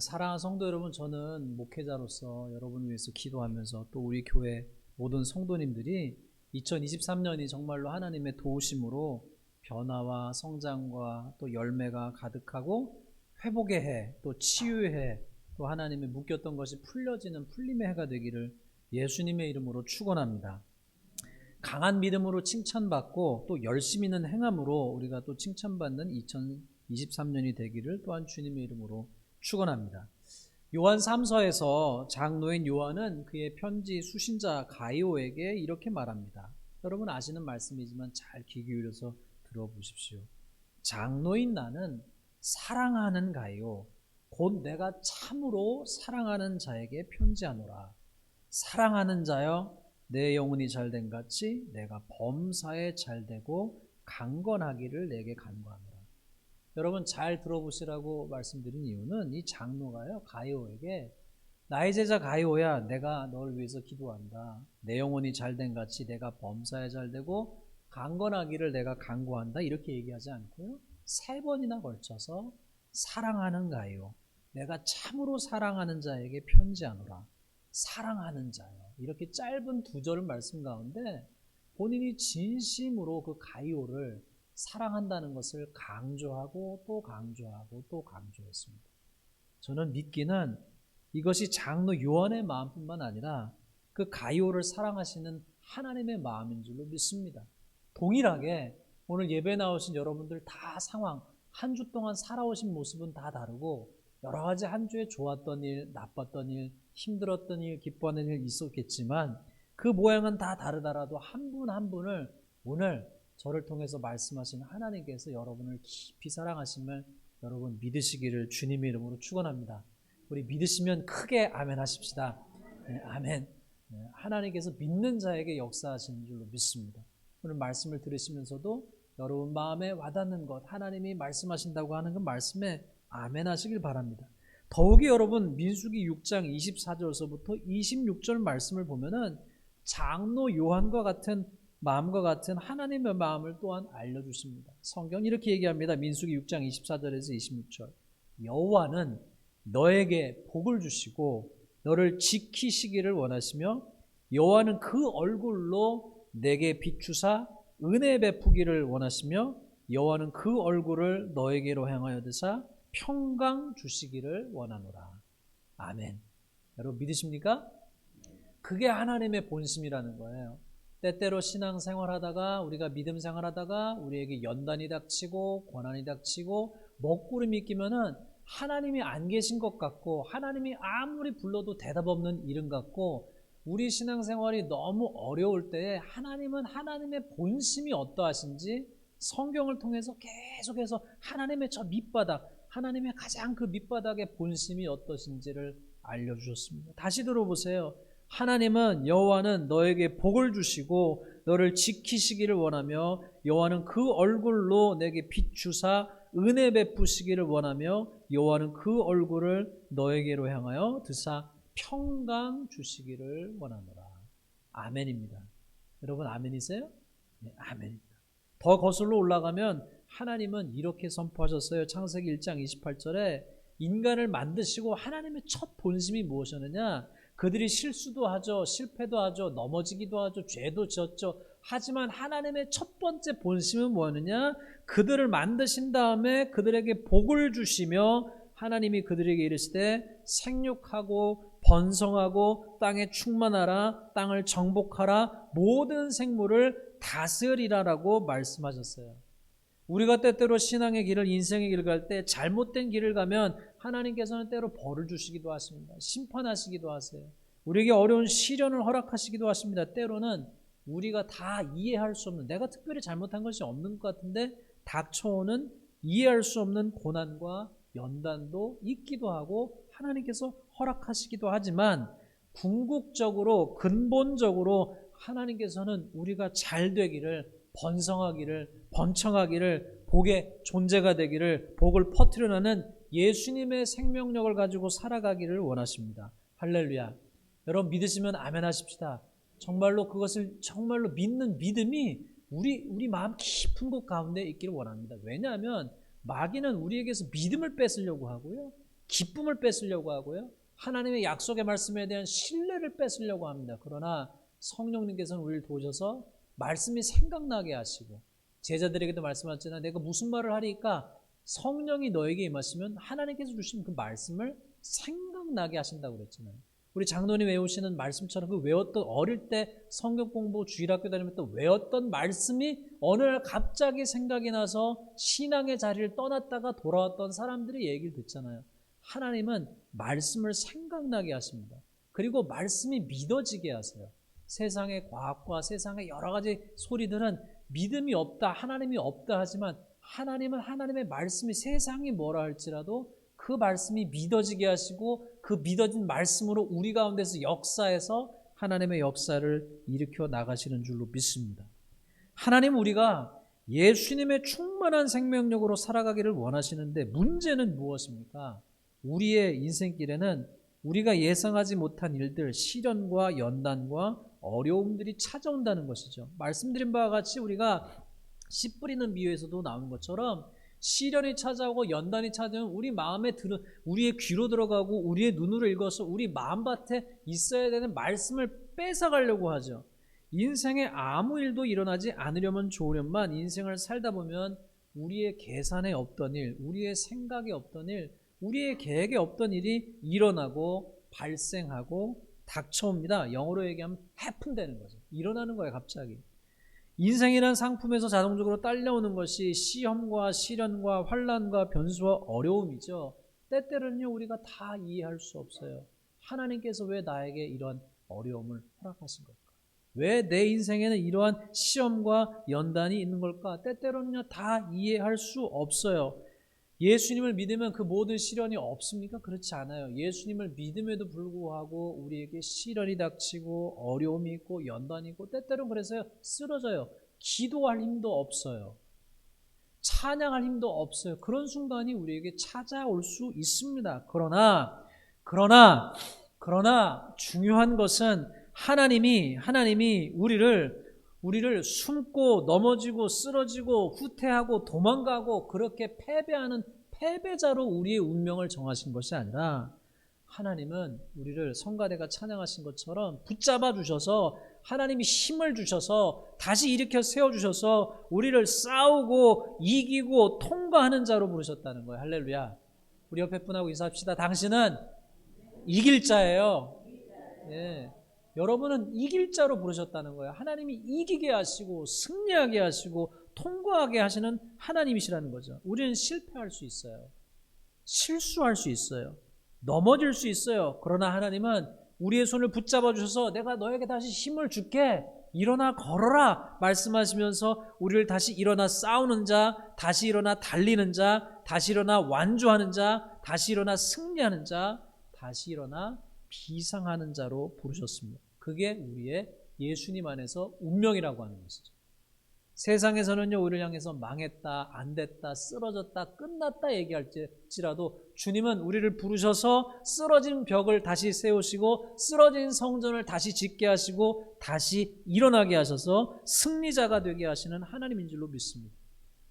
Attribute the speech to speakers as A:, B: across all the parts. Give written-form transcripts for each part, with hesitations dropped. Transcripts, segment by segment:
A: 사랑하는 성도 여러분, 저는 목회자로서 여러분을 위해서 기도하면서 또 우리 교회 모든 성도님들이 2023년이 정말로 하나님의 도우심으로 변화와 성장과 또 열매가 가득하고 회복의 해, 또 치유의 해, 또 하나님의 묶였던 것이 풀려지는 풀림의 해가 되기를 예수님의 이름으로 축원합니다. 강한 믿음으로 칭찬받고 또 열심히 있는 행함으로 우리가 또 칭찬받는 2023년이 되기를 또한 주님의 이름으로 축원합니다. 요한 3서에서 장로인 요한은 그의 편지 수신자 가이오에게 이렇게 말합니다. 여러분 아시는 말씀이지만 잘 귀 기울여서 들어보십시오. 장로인 나는 사랑하는 가이오 곧 내가 참으로 사랑하는 자에게 편지하노라. 사랑하는 자여 내 영혼이 잘된 같이 내가 범사에 잘되고 강건하기를 내게 간구하노라. 여러분 잘 들어보시라고 말씀드린 이유는 이 장로가요 가이오에게 나의 제자 가이오야 내가 널 위해서 기도한다. 내 영혼이 잘된 같이 내가 범사에 잘되고 강건하기를 내가 간구한다 이렇게 얘기하지 않고요. 3번이나 걸쳐서 사랑하는 가이오 내가 참으로 사랑하는 자에게 편지하노라. 사랑하는 자요 이렇게 짧은 2절 말씀 가운데 본인이 진심으로 그 가이오를 사랑한다는 것을 강조하고 또 강조하고 또 강조했습니다. 저는 믿기는 이것이 장로 요한의 마음뿐만 아니라 그 가이오를 사랑하시는 하나님의 마음인 줄로 믿습니다. 동일하게 오늘 예배 나오신 여러분들 다 상황, 한 주 동안 살아오신 모습은 다 다르고 여러 가지 한 주에 좋았던 일, 나빴던 일, 힘들었던 일, 기뻐하는 일 있었겠지만 그 모양은 다 다르더라도 한 분 한 분을 오늘 저를 통해서 말씀하신 하나님께서 여러분을 깊이 사랑하심을 여러분 믿으시기를 주님의 이름으로 축원합니다. 우리 믿으시면 크게 아멘 하십시다. 네, 아멘. 네, 하나님께서 믿는 자에게 역사하시는 줄로 믿습니다. 오늘 말씀을 들으시면서도 여러분 마음에 와닿는 것 하나님이 말씀하신다고 하는 그 말씀에 아멘 하시길 바랍니다. 더욱이 여러분 민수기 6장 24절서부터 26절 말씀을 보면은 장로 요한과 같은 마음과 같은 하나님의 마음을 또한 알려주십니다. 성경 이렇게 얘기합니다. 민수기 6장 24절에서 26절 여호와는 너에게 복을 주시고 너를 지키시기를 원하시며 여호와는 그 얼굴로 내게 비추사 은혜 베푸기를 원하시며 여호와는 그 얼굴을 너에게로 향하여 드사 평강 주시기를 원하노라. 아멘. 여러분 믿으십니까? 그게 하나님의 본심이라는 거예요. 때때로 신앙생활하다가 우리가 믿음 생활하다가 우리에게 연단이 닥치고 고난이 닥치고 먹구름이 끼면은 하나님이 안 계신 것 같고 하나님이 아무리 불러도 대답 없는 이름 같고 우리 신앙생활이 너무 어려울 때에 하나님은 하나님의 본심이 어떠하신지 성경을 통해서 계속해서 하나님의 저 밑바닥 하나님의 가장 그 밑바닥의 본심이 어떠신지를 알려주셨습니다. 다시 들어보세요. 하나님은 여호와는 너에게 복을 주시고 너를 지키시기를 원하며 여호와는 그 얼굴로 내게 비추사 은혜 베푸시기를 원하며 여호와는 그 얼굴을 너에게로 향하여 드사 평강 주시기를 원하노라. 아멘입니다. 여러분 아멘이세요? 네, 아멘입니다. 더 거슬러 올라가면 하나님은 이렇게 선포하셨어요. 창세기 1장 28절에 인간을 만드시고 하나님의 첫 본심이 무엇이었느냐? 그들이 실수도 하죠. 실패도 하죠. 넘어지기도 하죠. 죄도 지었죠. 하지만 하나님의 첫 번째 본심은 뭐였느냐? 그들을 만드신 다음에 그들에게 복을 주시며 하나님이 그들에게 이르시되 생육하고 번성하고 땅에 충만하라 땅을 정복하라 모든 생물을 다스리라라고 말씀하셨어요. 우리가 때때로 신앙의 길을 인생의 길을 갈 때 잘못된 길을 가면 하나님께서는 때로 벌을 주시기도 하십니다. 심판하시기도 하세요. 우리에게 어려운 시련을 허락하시기도 하십니다. 때로는 우리가 다 이해할 수 없는 내가 특별히 잘못한 것이 없는 것 같은데 닥쳐오는 이해할 수 없는 고난과 연단도 있기도 하고 하나님께서 허락하시기도 하지만 궁극적으로 근본적으로 하나님께서는 우리가 잘 되기를 번성하기를 번창하기를 복의 존재가 되기를 복을 퍼뜨려나는 예수님의 생명력을 가지고 살아가기를 원하십니다. 할렐루야. 여러분 믿으시면 아멘 하십시다. 정말로 그것을 정말로 믿는 믿음이 우리 마음 깊은 곳 가운데 있기를 원합니다. 왜냐하면 마귀는 우리에게서 믿음을 뺏으려고 하고요. 기쁨을 뺏으려고 하고요. 하나님의 약속의 말씀에 대한 신뢰를 뺏으려고 합니다. 그러나 성령님께서는 우리를 도우셔서 말씀이 생각나게 하시고, 제자들에게도 말씀하셨잖아요. 내가 무슨 말을 하리까? 성령이 너에게 임하시면 하나님께서 주신 그 말씀을 생각나게 하신다고 그랬잖아요. 우리 장로님 외우시는 말씀처럼 그 외웠던, 어릴 때 성경 공부 주일학교 다니면 또 외웠던 말씀이 어느 날 갑자기 생각이 나서 신앙의 자리를 떠났다가 돌아왔던 사람들의 얘기를 듣잖아요. 하나님은 말씀을 생각나게 하십니다. 그리고 말씀이 믿어지게 하세요. 세상의 과학과 세상의 여러 가지 소리들은 믿음이 없다, 하나님이 없다 하지만, 하나님은 하나님의 말씀이 세상이 뭐라 할지라도 그 말씀이 믿어지게 하시고, 그 믿어진 말씀으로 우리 가운데서 역사해서 하나님의 역사를 일으켜 나가시는 줄로 믿습니다. 하나님, 우리가 예수님의 충만한 생명력으로 살아가기를 원하시는데, 문제는 무엇입니까? 우리의 인생길에는 우리가 예상하지 못한 일들, 시련과 연단과 어려움들이 찾아온다는 것이죠. 말씀드린 바와 같이 우리가 씨 뿌리는 비유에서도 나온 것처럼 시련이 찾아오고 연단이 찾아오면 우리 마음에 우리의 귀로 들어가고 우리의 눈으로 읽어서 우리 마음밭에 있어야 되는 말씀을 뺏어가려고 하죠. 인생에 아무 일도 일어나지 않으려면 좋으련만 인생을 살다 보면 우리의 계산에 없던 일, 우리의 생각에 없던 일, 우리의 계획에 없던 일이 일어나고 발생하고 닥쳐옵니다. 영어로 얘기하면 해픈되는 거죠. 일어나는 거예요, 갑자기. 인생이란 상품에서 자동적으로 딸려오는 것이 시험과 시련과 환난과 변수와 어려움이죠. 때때로는요, 우리가 다 이해할 수 없어요. 하나님께서 왜 나에게 이런 어려움을 허락하신 걸까? 왜 내 인생에는 이러한 시험과 연단이 있는 걸까? 때때로는요, 다 이해할 수 없어요. 예수님을 믿으면 그 모든 시련이 없습니까? 그렇지 않아요. 예수님을 믿음에도 불구하고 우리에게 시련이 닥치고 어려움이 있고 연단이 있고, 때때로는 그래서요, 쓰러져요. 기도할 힘도 없어요. 찬양할 힘도 없어요. 그런 순간이 우리에게 찾아올 수 있습니다. 그러나 중요한 것은 하나님이 우리를 숨고 넘어지고 쓰러지고 후퇴하고 도망가고 그렇게 패배하는 패배자로 우리의 운명을 정하신 것이 아니라, 하나님은 우리를 성가대가 찬양하신 것처럼 붙잡아 주셔서 하나님이 힘을 주셔서 다시 일으켜 세워주셔서 우리를 싸우고 이기고 통과하는 자로 부르셨다는 거예요. 할렐루야. 우리 옆에 분하고 인사합시다. 당신은 이길 자예요. 네. 여러분은 이길 자로 부르셨다는 거예요. 하나님이 이기게 하시고 승리하게 하시고 통과하게 하시는 하나님이시라는 거죠. 우리는 실패할 수 있어요. 실수할 수 있어요. 넘어질 수 있어요. 그러나 하나님은 우리의 손을 붙잡아 주셔서 내가 너에게 다시 힘을 줄게, 일어나 걸어라 말씀하시면서 우리를 다시 일어나 싸우는 자, 다시 일어나 달리는 자, 다시 일어나 완주하는 자, 다시 일어나 승리하는 자, 다시 일어나 비상하는 자로 부르셨습니다. 그게 우리의 예수님 안에서 운명이라고 하는 것이죠. 세상에서는요, 우리를 향해서 망했다, 안 됐다, 쓰러졌다, 끝났다 얘기할지라도 주님은 우리를 부르셔서 쓰러진 벽을 다시 세우시고 쓰러진 성전을 다시 짓게 하시고 다시 일어나게 하셔서 승리자가 되게 하시는 하나님인 줄로 믿습니다.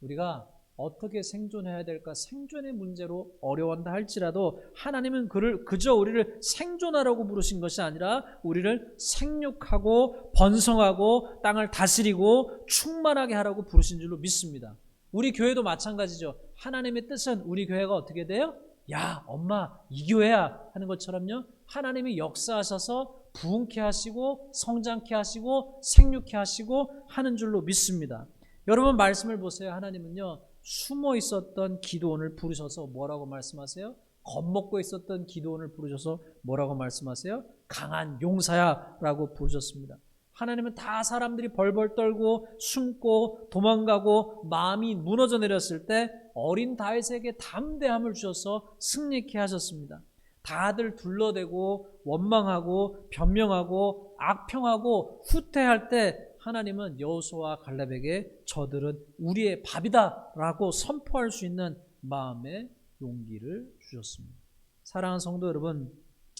A: 우리가 어떻게 생존해야 될까, 생존의 문제로 어려워한다 할지라도 하나님은 그저 우리를 생존하라고 부르신 것이 아니라 우리를 생육하고 번성하고 땅을 다스리고 충만하게 하라고 부르신 줄로 믿습니다. 우리 교회도 마찬가지죠. 하나님의 뜻은 우리 교회가 어떻게 돼요? 야, 엄마, 이 교회야 하는 것처럼요, 하나님이 역사하셔서 부흥케 하시고 성장케 하시고 생육케 하시고 하는 줄로 믿습니다. 여러분 말씀을 보세요. 하나님은요, 숨어 있었던 기드온을 부르셔서 뭐라고 말씀하세요? 겁먹고 있었던 기드온을 부르셔서 뭐라고 말씀하세요? 강한 용사야 라고 부르셨습니다. 하나님은 다 사람들이 벌벌 떨고 숨고 도망가고 마음이 무너져 내렸을 때 어린 다윗에게 담대함을 주셔서 승리케 하셨습니다. 다들 둘러대고 원망하고 변명하고 악평하고 후퇴할 때 하나님은 여호수아와 갈렙에게 저들은 우리의 밥이다 라고 선포할 수 있는 마음의 용기를 주셨습니다. 사랑하는 성도 여러분,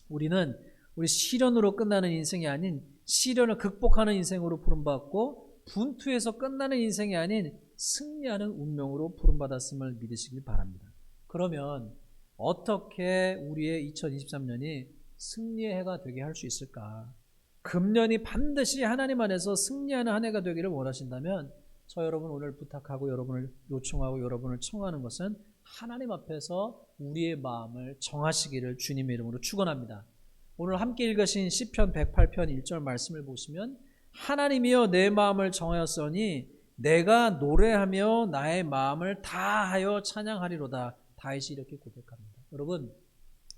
A: 우리는 우리 시련으로 끝나는 인생이 아닌 시련을 극복하는 인생으로 부름받고 분투에서 끝나는 인생이 아닌 승리하는 운명으로 부름받았음을 믿으시길 바랍니다. 그러면 어떻게 우리의 2023년이 승리의 해가 되게 할 수 있을까? 금년이 반드시 하나님 안에서 승리하는 한 해가 되기를 원하신다면 저 여러분 오늘 부탁하고 여러분을 요청하고 여러분을 청하는 것은 하나님 앞에서 우리의 마음을 정하시기를 주님의 이름으로 축원합니다. 오늘 함께 읽으신 시편 108편 1절 말씀을 보시면 하나님이여 내 마음을 정하였으니 내가 노래하며 나의 마음을 다하여 찬양하리로다. 다윗이 이렇게 고백합니다. 여러분,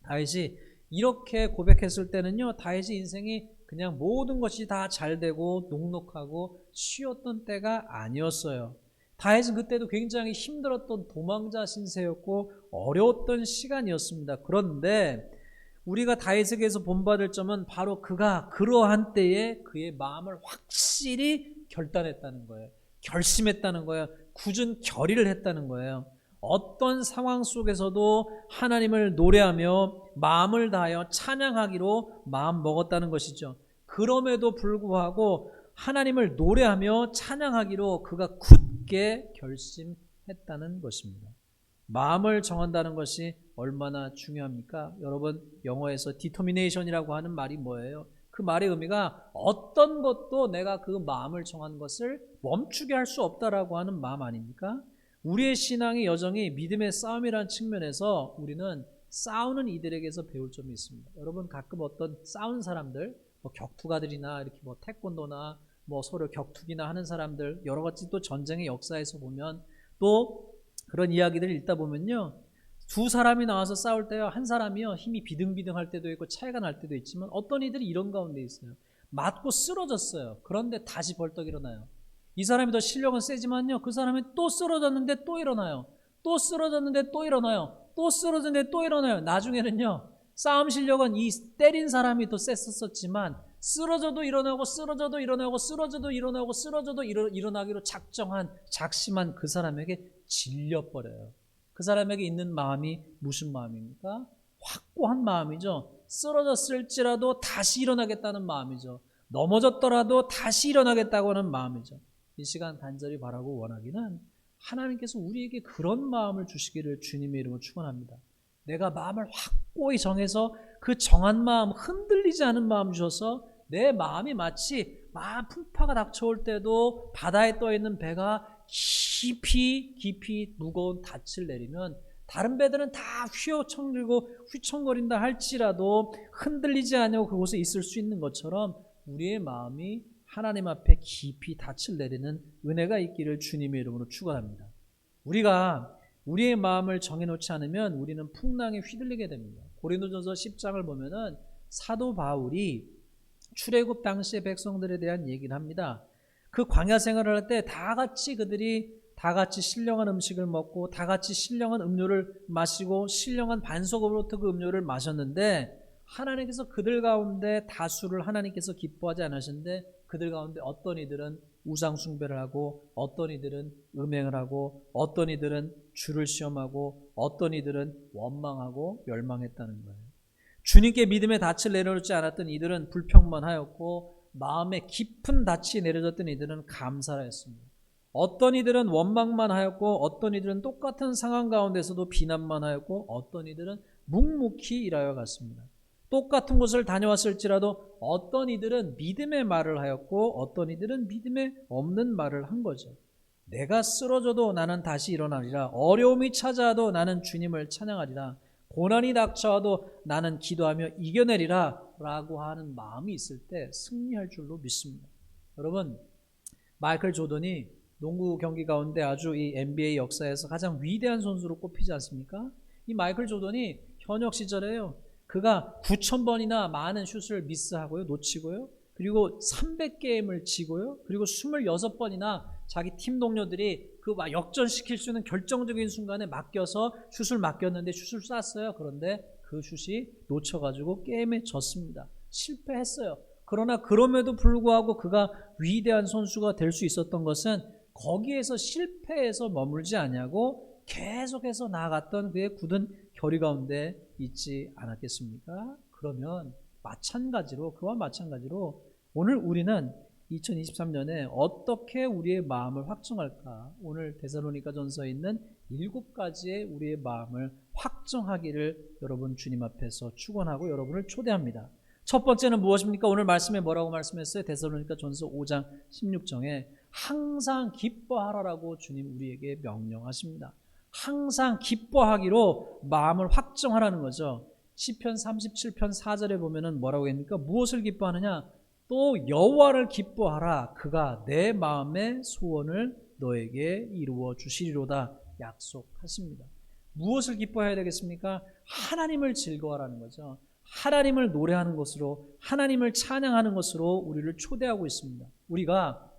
A: 다윗이 이렇게 고백했을 때는요, 다윗의 인생이 그냥 모든 것이 다 잘되고 녹록하고 쉬웠던 때가 아니었어요. 다윗은 그때도 굉장히 힘들었던 도망자 신세였고 어려웠던 시간이었습니다. 그런데 우리가 다윗에게서 본받을 점은 바로 그가 그러한 때에 그의 마음을 확실히 결단했다는 거예요. 결심했다는 거예요. 굳은 결의를 했다는 거예요. 어떤 상황 속에서도 하나님을 노래하며 마음을 다하여 찬양하기로 마음 먹었다는 것이죠. 그럼에도 불구하고 하나님을 노래하며 찬양하기로 그가 굳게 결심했다는 것입니다. 마음을 정한다는 것이 얼마나 중요합니까? 여러분, 영어에서 determination이라고 하는 말이 뭐예요? 그 말의 의미가 어떤 것도 내가 그 마음을 정한 것을 멈추게 할 수 없다라고 하는 마음 아닙니까? 우리의 신앙의 여정이 믿음의 싸움이라는 측면에서 우리는 싸우는 이들에게서 배울 점이 있습니다. 여러분, 가끔 어떤 싸우는 사람들, 격투가들이나 이렇게 태권도나 서로 격투기나 하는 사람들, 여러 가지 또 전쟁의 역사에서 보면 또 그런 이야기들을 읽다 보면요, 두 사람이 나와서 싸울 때요, 한 사람이요 힘이 비등비등할 때도 있고 차이가 날 때도 있지만 어떤 이들이 이런 가운데 있어요. 맞고 쓰러졌어요. 그런데 다시 벌떡 일어나요. 이 사람이 더 실력은 세지만요, 그 사람이 또 쓰러졌는데 또 일어나요. 또 쓰러졌는데 또 일어나요. 또 쓰러졌는데 또 일어나요. 나중에는요, 싸움 실력은 이 때린 사람이 더 셌었지만 쓰러져도 일어나고 쓰러져도 일어나고 쓰러져도 일어나고 쓰러져도 일어나기로 작심한 그 사람에게 질려버려요. 그 사람에게 있는 마음이 무슨 마음입니까? 확고한 마음이죠. 쓰러졌을지라도 다시 일어나겠다는 마음이죠. 넘어졌더라도 다시 일어나겠다고 하는 마음이죠. 이 시간 간절히 바라고 원하기는 하나님께서 우리에게 그런 마음을 주시기를 주님의 이름으로 축원합니다. 내가 마음을 확고히 정해서 그 정한 마음, 흔들리지 않은 마음 주셔서 내 마음이 마치 풍파가 닥쳐올 때도 바다에 떠있는 배가 깊이 무거운 닻을 내리면 다른 배들은 다 휘어청들고 휘청거린다 할지라도 흔들리지 않고 그곳에 있을 수 있는 것처럼 우리의 마음이 하나님 앞에 깊이 닻을 내리는 은혜가 있기를 주님의 이름으로 축원합니다. 우리가 우리의 마음을 정해놓지 않으면 우리는 풍랑에 휘둘리게 됩니다. 고린도전서 10장을 보면은 사도 바울이 출애굽 당시의 백성들에 대한 얘기를 합니다. 그 광야 생활을 할 때 그들이 다 같이 신령한 음식을 먹고 다 같이 신령한 음료를 마시고 신령한 반석으로부터 그 음료를 마셨는데 하나님께서 그들 가운데 다수를 하나님께서 기뻐하지 않으셨는데 그들 가운데 어떤 이들은 우상 숭배를 하고 어떤 이들은 음행을 하고 어떤 이들은 주를 시험하고 어떤 이들은 원망하고 멸망했다는 거예요. 주님께 믿음의 닻을 내려놓지 않았던 이들은 불평만 하였고 마음에 깊은 닻이 내려졌던 이들은 감사를 했습니다. 어떤 이들은 원망만 하였고 어떤 이들은 똑같은 상황 가운데서도 비난만 하였고 어떤 이들은 묵묵히 일하여 갔습니다. 똑같은 곳을 다녀왔을지라도 어떤 이들은 믿음의 말을 하였고 어떤 이들은 믿음에 없는 말을 한 거죠. 내가 쓰러져도 나는 다시 일어나리라. 어려움이 찾아와도 나는 주님을 찬양하리라. 고난이 닥쳐와도 나는 기도하며 이겨내리라 라고 하는 마음이 있을 때 승리할 줄로 믿습니다. 여러분, 마이클 조던이 농구 경기 가운데 아주 이 NBA 역사에서 가장 위대한 선수로 꼽히지 않습니까? 이 마이클 조던이 현역 시절에요, 그가 9,000번이나 많은 슛을 미스하고요, 놓치고요, 그리고 300게임을 지고요, 그리고 26번이나 자기 팀 동료들이 그 역전시킬 수 있는 결정적인 순간에 슛을 맡겼는데 슛을 쐈어요. 그런데 그 슛이 놓쳐가지고 게임에 졌습니다. 실패했어요. 그러나 그럼에도 불구하고 그가 위대한 선수가 될 수 있었던 것은 거기에서 실패해서 머물지 않냐고 계속해서 나아갔던 그의 굳은 결의 가운데 있지 않았겠습니까? 그러면 그와 마찬가지로 오늘 우리는 2023년에 어떻게 우리의 마음을 확정할까? 오늘 데살로니가전서에 있는 7가지의 우리의 마음을 확정하기를 여러분 주님 앞에서 축원하고 여러분을 초대합니다. 첫 번째는 무엇입니까? 오늘 말씀에 뭐라고 말씀했어요? 데살로니가 전서 5장 16절에 항상 기뻐하라라고 주님 우리에게 명령하십니다. 항상 기뻐하기로 마음을 확정하라는 거죠. 시편 37편 4절에 보면은 뭐라고 합니까? 무엇을 기뻐하느냐? 또 여호와를 기뻐하라. 그가 내 마음의 소원을 너에게 이루어 주시리로다 약속하십니다. 무엇을 기뻐해야 되겠습니까? 하나님을 즐거워하라는 거죠. 하나님을 노래하는 것으로, 하나님을 찬양하는 것으로 우리를 초대하고 있습니다. 우리가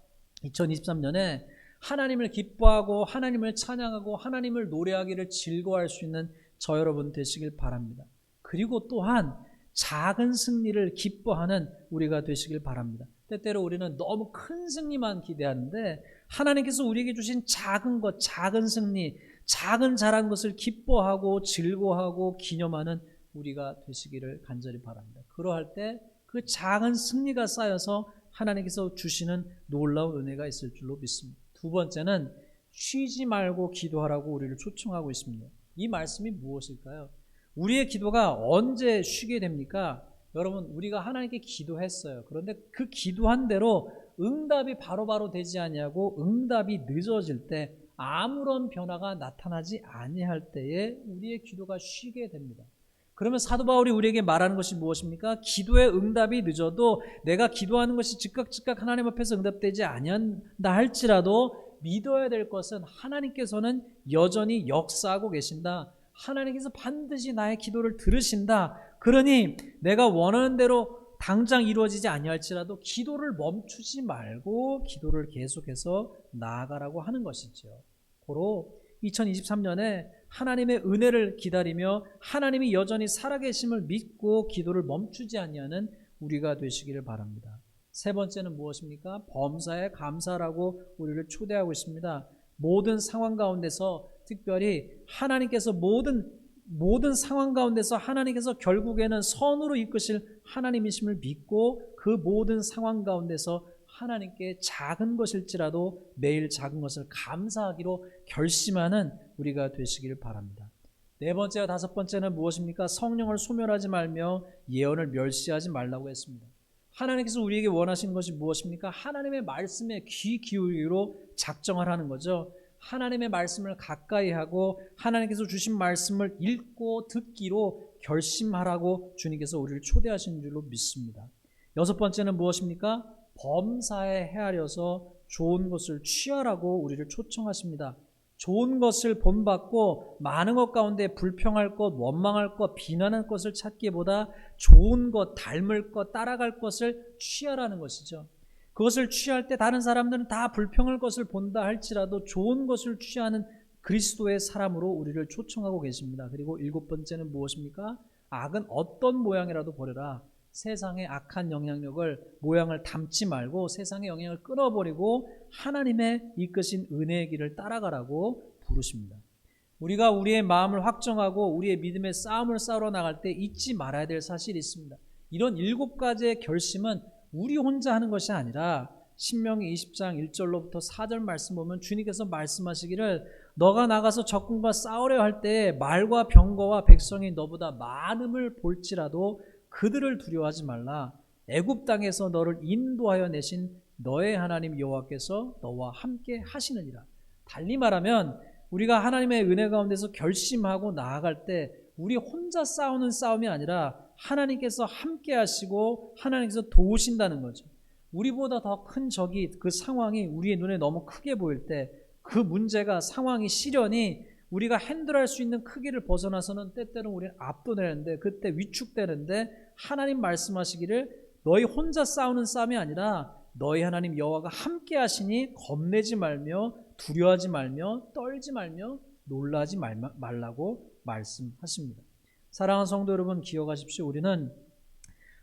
A: 2023년에 하나님을 기뻐하고 하나님을 찬양하고 하나님을 노래하기를 즐거워할 수 있는 저 여러분 되시길 바랍니다. 그리고 또한 작은 승리를 기뻐하는 우리가 되시길 바랍니다. 때때로 우리는 너무 큰 승리만 기대하는데 하나님께서 우리에게 주신 작은 것, 작은 승리, 작은 잘한 것을 기뻐하고 즐거워하고 기념하는 우리가 되시기를 간절히 바랍니다. 그러할 때 그 작은 승리가 쌓여서 하나님께서 주시는 놀라운 은혜가 있을 줄로 믿습니다. 두 번째는 쉬지 말고 기도하라고 우리를 초청하고 있습니다. 이 말씀이 무엇일까요? 우리의 기도가 언제 쉬게 됩니까? 여러분, 우리가 하나님께 기도했어요. 그런데 그 기도한 대로 응답이 바로바로 되지 아니하고 응답이 늦어질 때 아무런 변화가 나타나지 아니할 때에 우리의 기도가 쉬게 됩니다. 그러면 사도 바울이 우리에게 말하는 것이 무엇입니까? 기도의 응답이 늦어도 내가 기도하는 것이 즉각 하나님 앞에서 응답되지 아니한다 할지라도 믿어야 될 것은 하나님께서는 여전히 역사하고 계신다. 하나님께서 반드시 나의 기도를 들으신다. 그러니 내가 원하는 대로 당장 이루어지지 아니할지라도 기도를 멈추지 말고 기도를 계속해서 나아가라고 하는 것이죠. 고로 2023년에 하나님의 은혜를 기다리며 하나님이 여전히 살아계심을 믿고 기도를 멈추지 아니하는 우리가 되시기를 바랍니다. 세 번째는 무엇입니까? 범사에 감사라고 우리를 초대하고 있습니다. 모든 상황 가운데서 특별히 하나님께서 모든 상황 가운데서 하나님께서 결국에는 선으로 이끄실 하나님이심을 믿고 그 모든 상황 가운데서 하나님께 작은 것일지라도 매일 작은 것을 감사하기로 결심하는 우리가 되시기를 바랍니다. 네 번째와 다섯 번째는 무엇입니까? 성령을 소멸하지 말며 예언을 멸시하지 말라고 했습니다. 하나님께서 우리에게 원하시는 것이 무엇입니까? 하나님의 말씀에 귀 기울이기로 작정하라는 거죠. 하나님의 말씀을 가까이 하고 하나님께서 주신 말씀을 읽고 듣기로 결심하라고 주님께서 우리를 초대하신 줄로 믿습니다. 여섯 번째는 무엇입니까? 범사에 헤아려서 좋은 것을 취하라고 우리를 초청하십니다. 좋은 것을 본받고 많은 것 가운데 불평할 것, 원망할 것, 비난할 것을 찾기보다 좋은 것, 닮을 것, 따라갈 것을 취하라는 것이죠. 그것을 취할 때 다른 사람들은 다 불평할 것을 본다 할지라도 좋은 것을 취하는 그리스도의 사람으로 우리를 초청하고 계십니다. 그리고 일곱 번째는 무엇입니까? 악은 어떤 모양이라도 버려라. 세상의 악한 모양을 담지 말고 세상의 영향을 끊어버리고 하나님의 이끄신 은혜의 길을 따라가라고 부르십니다. 우리가 우리의 마음을 확정하고 우리의 믿음의 싸움을 싸우러 나갈 때 잊지 말아야 될 사실이 있습니다. 이런 7가지의 결심은 우리 혼자 하는 것이 아니라 신명기 20장 1절로부터 4절 말씀 보면 주님께서 말씀하시기를 너가 나가서 적군과 싸우려 할 때 말과 병거와 백성이 너보다 많음을 볼지라도 그들을 두려워하지 말라. 애굽 땅에서 너를 인도하여 내신 너의 하나님 여호와께서 너와 함께 하시느니라. 달리 말하면 우리가 하나님의 은혜 가운데서 결심하고 나아갈 때 우리 혼자 싸우는 싸움이 아니라 하나님께서 함께 하시고 하나님께서 도우신다는 거죠. 우리보다 더 큰 적이 그 상황이 우리의 눈에 너무 크게 보일 때 그 문제가 상황이 시련이 우리가 핸들할 수 있는 크기를 벗어나서는 때때로 우리는 압도되는데 그때 위축되는데 하나님 말씀하시기를 너희 혼자 싸우는 싸움이 아니라 너희 하나님 여호와가 함께 하시니 겁내지 말며 두려워하지 말며 떨지 말며 놀라지 말라고 말씀하십니다. 사랑하는 성도 여러분, 기억하십시오. 우리는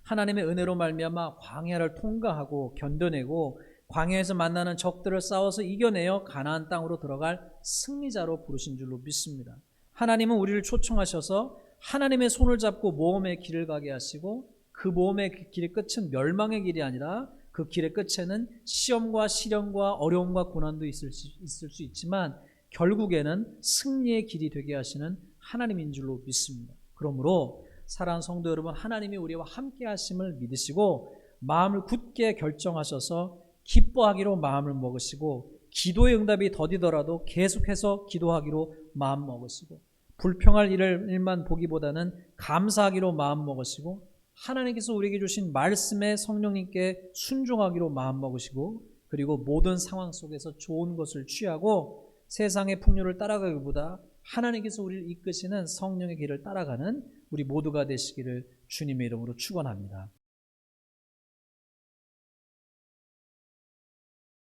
A: 하나님의 은혜로 말미암아 광야를 통과하고 견뎌내고 광야에서 만나는 적들을 싸워서 이겨내어 가나안 땅으로 들어갈 승리자로 부르신 줄로 믿습니다. 하나님은 우리를 초청하셔서 하나님의 손을 잡고 모험의 길을 가게 하시고 그 모험의 길의 끝은 멸망의 길이 아니라 그 길의 끝에는 시험과 시련과 어려움과 고난도 있을 수 있지만 결국에는 승리의 길이 되게 하시는 하나님인 줄로 믿습니다. 그러므로 사랑하는 성도 여러분, 하나님이 우리와 함께 하심을 믿으시고 마음을 굳게 결정하셔서 기뻐하기로 마음을 먹으시고 기도의 응답이 더디더라도 계속해서 기도하기로 마음 먹으시고 불평할 일만 보기보다는 감사하기로 마음 먹으시고 하나님께서 우리에게 주신 말씀에 성령님께 순종하기로 마음 먹으시고 그리고 모든 상황 속에서 좋은 것을 취하고 세상의 풍요를 따라가기보다 하나님께서 우리를 이끄시는 성령의 길을 따라가는 우리 모두가 되시기를 주님의 이름으로 축원합니다.